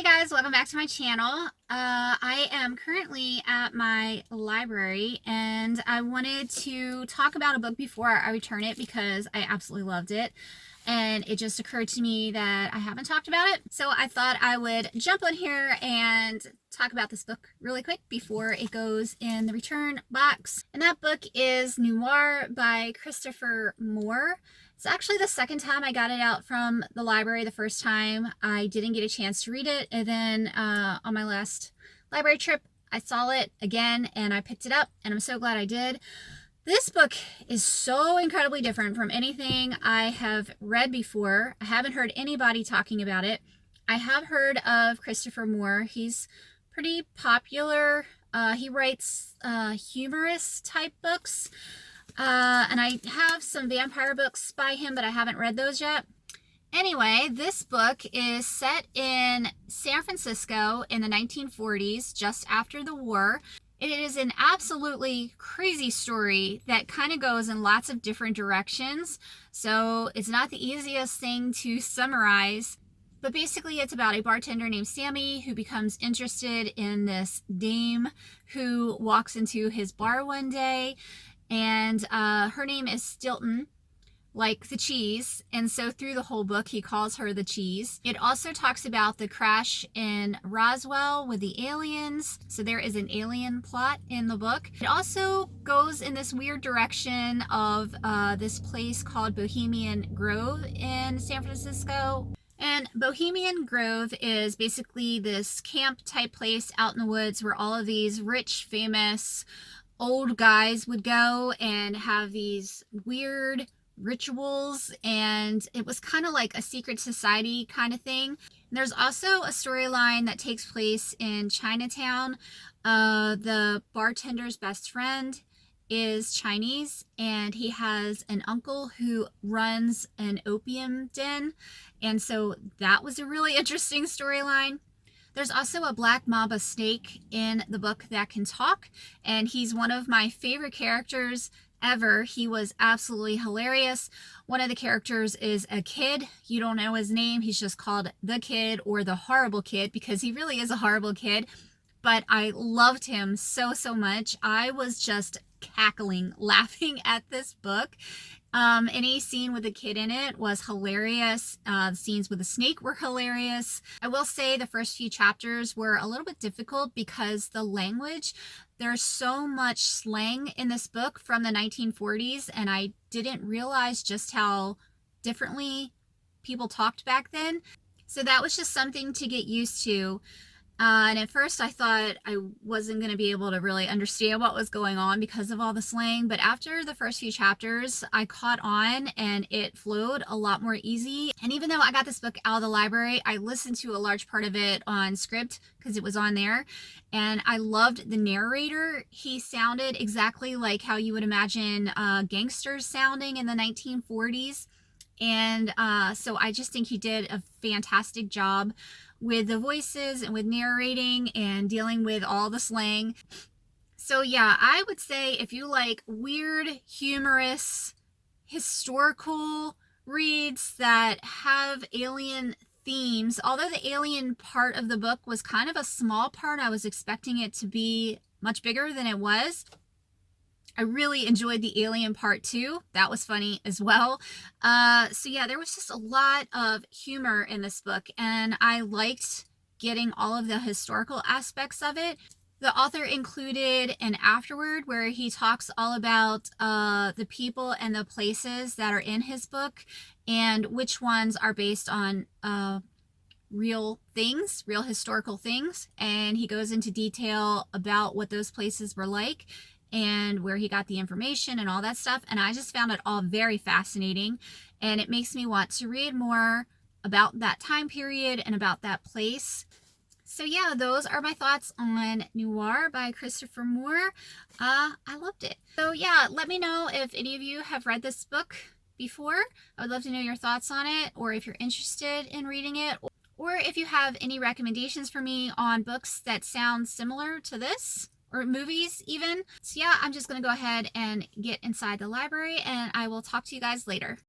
Hey guys, welcome back to my channel. I am currently at my library and I wanted to talk about a book before I return it because I absolutely loved it. And it just occurred to me that I haven't talked about it. So I thought I would jump on here and talk about this book really quick before it goes in the return box. And that book is Noir by Christopher Moore. It's actually the second time I got it out from the library. The first time I didn't get a chance to read it, and then on my last library trip I saw it again and I picked it up, and I'm so glad I did. This book is so incredibly different from anything I have read before. I haven't heard anybody talking about it. I have heard of Christopher Moore. He's pretty popular. He writes humorous type books. And I have some vampire books by him, but I haven't read those yet. Anyway, this book is set in San Francisco in the 1940s, just after the war. It is an absolutely crazy story that kind of goes in lots of different directions, so it's not the easiest thing to summarize. But basically, it's about a bartender named Sammy who becomes interested in this dame who walks into his bar one day, and her name is Stilton, like the cheese, and so through the whole book he calls her the cheese. It also talks about the crash in Roswell with the aliens, so there is an alien plot in the book. It also goes in this weird direction of this place called Bohemian Grove in San Francisco. And Bohemian Grove is basically this camp type place out in the woods where all of these rich, famous old guys would go and have these weird rituals, and it was kind of like a secret society kind of thing. There's also a storyline that takes place in Chinatown. The bartender's best friend is Chinese, and he has an uncle who runs an opium den, and so that was a really interesting storyline. There's also a black mamba snake in the book that can talk, and he's one of my favorite characters ever. He was absolutely hilarious. One of the characters is a kid. You don't know his name. He's just called the kid or the horrible kid because he really is a horrible kid. But I loved him so much. I was just cackling, laughing at this book. Any scene with a kid in it was hilarious. The scenes with the snake were hilarious. I will say the first few chapters were a little bit difficult because the language, there's so much slang in this book from the 1940s, and I didn't realize just how differently people talked back then. So that was just something to get used to. And at first I thought I wasn't going to be able to really understand what was going on because of all the slang. But after the first few chapters, I caught on and it flowed a lot more easy. And even though I got this book out of the library, I listened to a large part of it on script because it was on there. And I loved the narrator. He sounded exactly like how you would imagine gangsters sounding in the 1940s. And so I just think he did a fantastic job with the voices and with narrating and dealing with all the slang. So yeah, I would say if you like weird, humorous, historical reads that have alien themes, although the alien part of the book was kind of a small part, I was expecting it to be much bigger than it was. I really enjoyed the alien part too. That was funny as well. So yeah, there was just a lot of humor in this book, and I liked getting all of the historical aspects of it. The author included an afterword where he talks all about the people and the places that are in his book and which ones are based on real things, real historical things. And he goes into detail about what those places were like and where he got the information and all that stuff. And I just found it all very fascinating, and it makes me want to read more about that time period and about that place. So yeah, those are my thoughts on Noir by Christopher Moore. I loved it. So yeah, let me know if any of you have read this book before. I would love to know your thoughts on it, or if you're interested in reading it, or if you have any recommendations for me on books that sound similar to this, or movies even. So yeah, I'm just gonna go ahead and get inside the library, and I will talk to you guys later.